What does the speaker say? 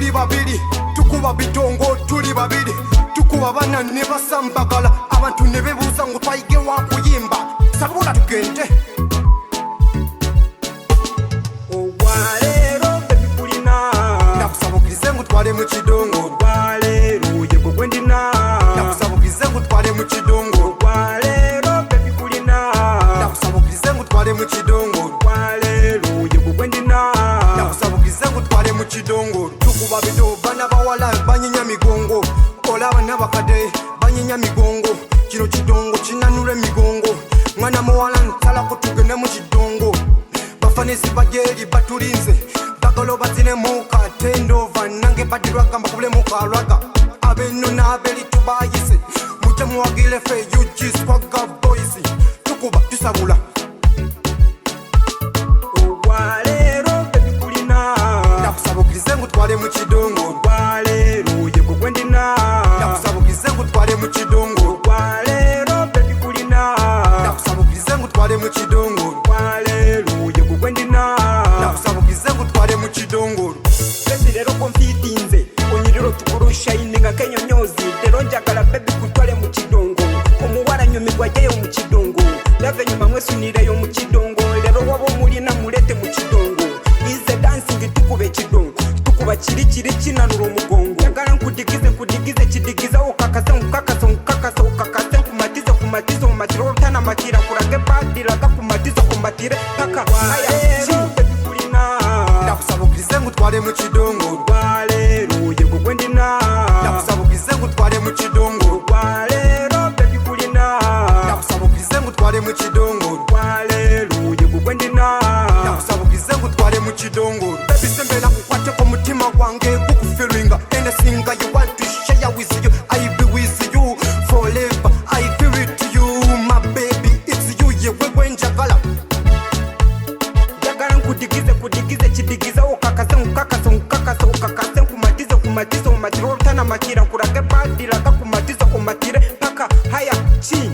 tuli babiri tukuba bidongo tuli babiri tukuba bana ne basambagala abantu ne bebuuza ngo twayige wa kuyimba sabula tugende olwaleero bebikulina nakusabukirize ngo twale mu kidongo olwaleero yego gwendina nakusabukirize ngo twale mu kidongo olwaleero bebikulina nakusabukirize ngo twale mu kidongo olwaleero yego gwendina nakusabukirize ngo twale mu kidongo tukuba bido bana bawala banyinya migongo olaba n'abakade banyinya migongo kino kidongo kinanula emigongo mwana muwala ntala kutugende mu kidongo bafanisi bajeri batulinze bagalo bazine muka tendova nange badirwaga mbakubule muka alwaga abeno n'abeli tubayise muje muwagile fe UG Swagga Boys tukuba tusabula olwaleero bebikulina nakusabukirize ngo twale mu kidongo olwaleero yego gwendina nakusabukirize ngo twale mu kidongo olwaleero bebikulina nakusabukirize ngo twale mu kidongo olwaleero yego gwendina nakusabukirize ngo twale mu kidongo bezi rero konfitinze onyiriro tukurusha ininga kenyonyozi rero njagala bebi kutwale mu kidongo omuwala nyumirwa jeyo mu kidongo lave nyuma mwesunireyo mu kidongo rero wabo mulina mulete mu kidongo ize dancing tukube ekidongo tukuba kiri kinanura omugongo njagala nkudigize kidigiza ukakase kumatize omatire olutana matira kurage badiraga kumatire paka aya bebikulina nakusabukirize ngo twale mu kidongo olwaleero yego gwendina nakusabukirize ngo twale mu kidongo olwaleero bebikulina nakusabukirize ngo twale mu kidongo olwaleero yego gwendina nakusabukirize ngo twale mu kidongo bebisembe nakukwate ku mutima gwange gukufiringa anything you want to share with you I be with you forever I feel it to you my baby it's you yewe gwenjagala njagala nkudigize kidigiza ukakase kumatize omatire olutana matira nkurage badiraga kumatize omatire paka haya chi